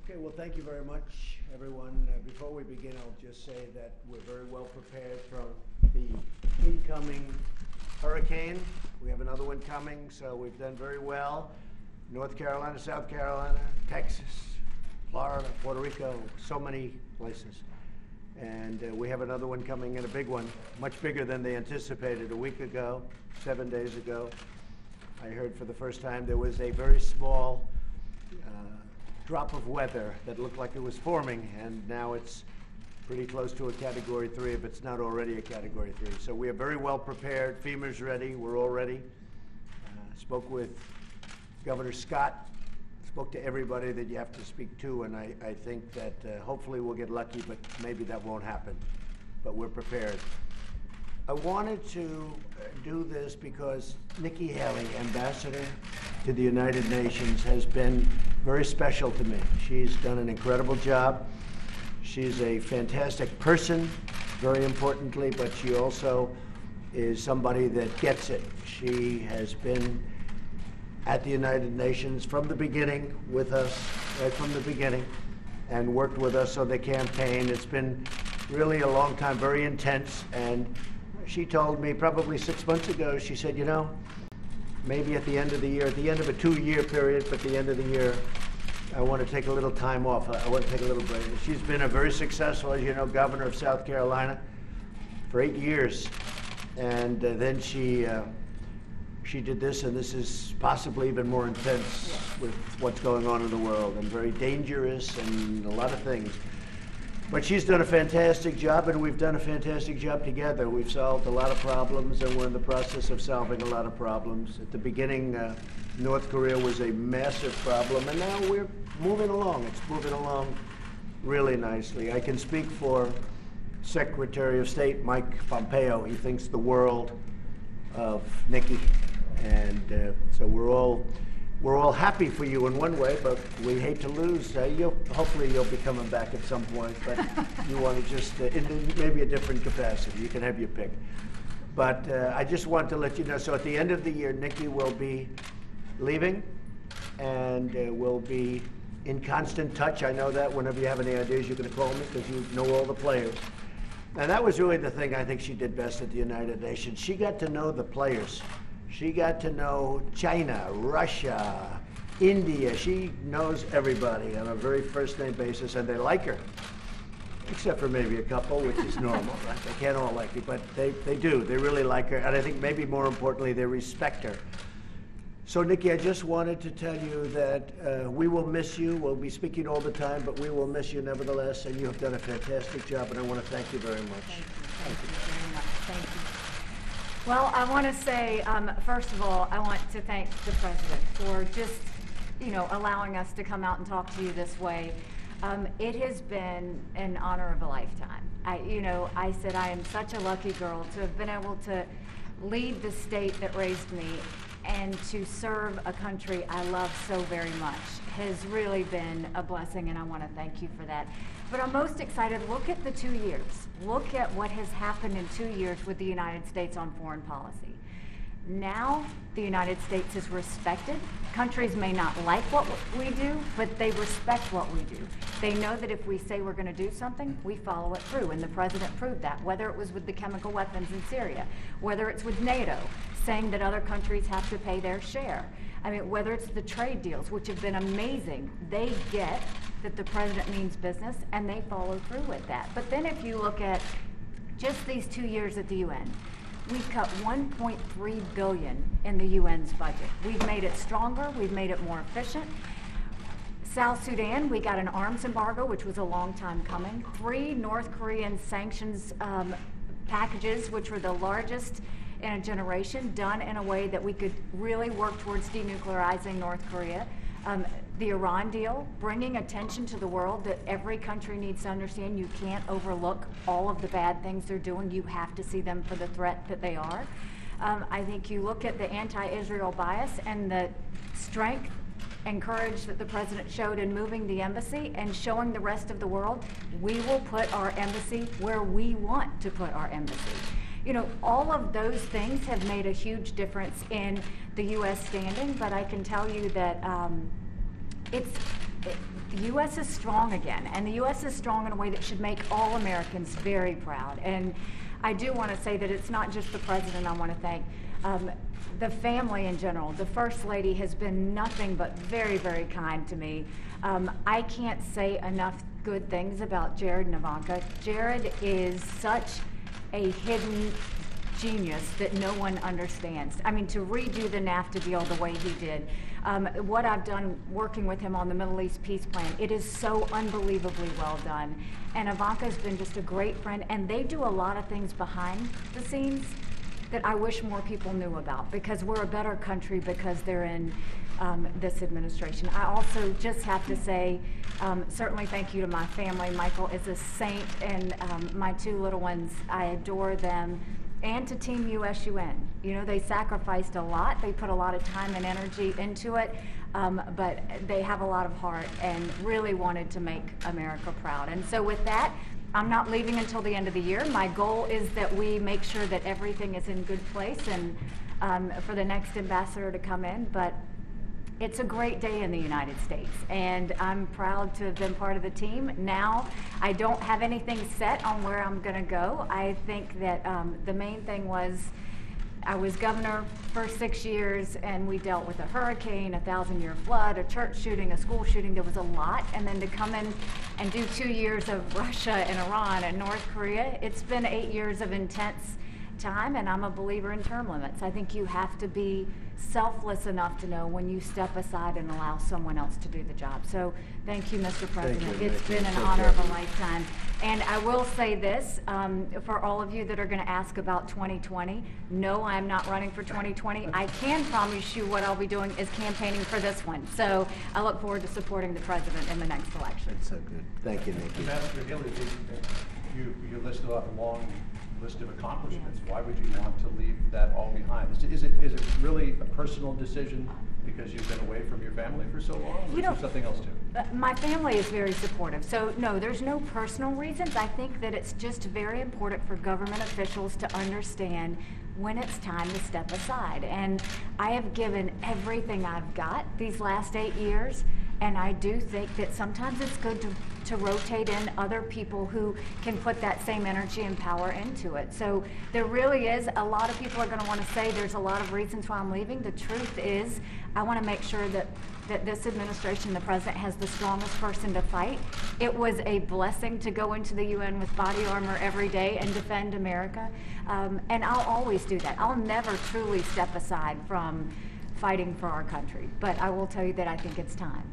Okay, well, thank you very much, everyone. Before we begin, I'll just say that we're very well prepared from the incoming hurricane. We have another one coming, so we've done very well. North Carolina, South Carolina, Texas, Florida, Puerto Rico, so many places. And we have another one coming in, a big one, much bigger than they anticipated a week ago, 7 days ago. I heard for the first time there was a very small drop of weather that looked like it was forming, and now it's pretty close to a Category 3 if it's not already a Category 3. So we are very well prepared. FEMA's ready. We're all ready. Spoke with Governor Scott, spoke to everybody that you have to speak to, and I think that hopefully we'll get lucky, but maybe that won't happen. But we're prepared. I wanted to do this because Nikki Haley, Ambassador to the United Nations, has been very special to me. She's done an incredible job. She's a fantastic person, very importantly, but she also is somebody that gets it. She has been at the United Nations from the beginning with us, right from the beginning, and worked with us on the campaign. It's been really a long time, very intense, and she told me probably 6 months ago, she said, you know, maybe at the end of the year, at the end of a 2-year period, but at the end of the year, I want to take a little time off. I want to take a little break. She's been a very successful, as you know, governor of South Carolina for 8 years. And then she did this, and this is possibly even more intense with what's going on in the world, and very dangerous and a lot of things. But she's done a fantastic job, and we've done a fantastic job together. We've solved a lot of problems, and we're in the process of solving a lot of problems. At the beginning, North Korea was a massive problem, and now we're moving along. It's moving along really nicely. I can speak for Secretary of State Mike Pompeo. He thinks the world of Nikki, and so we're all happy for you in one way, but we hate to lose. Hopefully you'll be coming back at some point, but you want to just, in maybe a different capacity. You can have your pick. But I just want to let you know, so at the end of the year, Nikki will be leaving, and we'll be in constant touch. I know that whenever you have any ideas, you're going to call me because you know all the players. And that was really the thing I think she did best at the United Nations. She got to know the players. She got to know China, Russia, India. She knows everybody on a very first-name basis, and they like her, except for maybe a couple, which is normal, right? They can't all like you, but they do. They really like her, and I think maybe more importantly, they respect her. So, Nikki, I just wanted to tell you that we will miss you. We'll be speaking all the time, but we will miss you nevertheless, and you have done a fantastic job, and I want to thank you very much. Thank you very much. Thank you. Well, I want to say, first of all, I want to thank the President for just, allowing us to come out and talk to you this way. It has been an honor of a lifetime. I said I am such a lucky girl to have been able to lead the state that raised me and to serve a country I love so very much has really been a blessing, and I want to thank you for that. But I'm most excited. Look at the 2 years. Look at what has happened in 2 years with the United States on foreign policy. Now the United States is respected. Countries may not like what we do, but they respect what we do. They know that if we say we're going to do something, we follow it through, and the President proved that, whether it was with the chemical weapons in Syria, whether it's with NATO, saying that other countries have to pay their share. I mean, whether it's the trade deals, which have been amazing, they get that the President means business, and they follow through with that. But then if you look at just these 2 years at the UN, we've cut $1.3 billion in the UN's budget. We've made it stronger. We've made it more efficient. South Sudan, we got an arms embargo, which was a long time coming. 3 North Korean sanctions packages, which were the largest in a generation, done in a way that we could really work towards denuclearizing North Korea. The Iran deal, bringing attention to the world that every country needs to understand you can't overlook all of the bad things they're doing. You have to see them for the threat that they are. I think you look at the anti-Israel bias and the strength and courage that the President showed in moving the embassy and showing the rest of the world we will put our embassy where we want to put our embassy. All of those things have made a huge difference in the U.S. standing, but I can tell you that the U.S. is strong again, and the U.S. is strong in a way that should make all Americans very proud. And I do want to say that it's not just the president I want to thank. The family in general. The First Lady has been nothing but very, very kind to me. I can't say enough good things about Jared and Ivanka. Jared is such a hidden genius that no one understands. I mean, to redo the NAFTA deal the way he did, what I've done working with him on the Middle East peace plan, it is so unbelievably well done. And Ivanka's been just a great friend, and they do a lot of things behind the scenes that I wish more people knew about, because we're a better country because they're in this administration. I also just have to say, certainly thank you to my family. Michael is a saint, and my two little ones, I adore them. And to Team USUN. You know, they sacrificed a lot. They put a lot of time and energy into it, but they have a lot of heart and really wanted to make America proud. And so with that, I'm not leaving until the end of the year. My goal is that we make sure that everything is in good place and for the next ambassador to come in. But it's a great day in the United States, and I'm proud to have been part of the team. Now, I don't have anything set on where I'm going to go. I think that the main thing was I was governor for 6 years, and we dealt with a hurricane, a 1,000-year flood, a church shooting, a school shooting. There was a lot, and then to come in and do 2 years of Russia and Iran and North Korea, it's been 8 years of intense time, and I'm a believer in term limits. I think you have to be selfless enough to know when you step aside and allow someone else to do the job. So thank you, Mr. President. It's been an honor of a lifetime. And I will say this, for all of you that are going to ask about 2020, no, I'm not running for 2020. I can promise you what I'll be doing is campaigning for this one. So I look forward to supporting the president in the next election. That's so good. Thank you, Nikki. Ambassador Haley, you listed off a long list of accomplishments. Why would you want to leave that all behind? Is it really a personal decision because you've been away from your family for so long? Or is there something else too? My family is very supportive. So no, there's no personal reasons. I think that it's just very important for government officials to understand when it's time to step aside. And I have given everything I've got these last 8 years. And I do think that sometimes it's good to rotate in other people who can put that same energy and power into it. So there really is, a lot of people are going to want to say there's a lot of reasons why I'm leaving. The truth is, I want to make sure that this administration, the president, has the strongest person to fight. It was a blessing to go into the UN with body armor every day and defend America. And I'll always do that. I'll never truly step aside from fighting for our country. But I will tell you that I think it's time.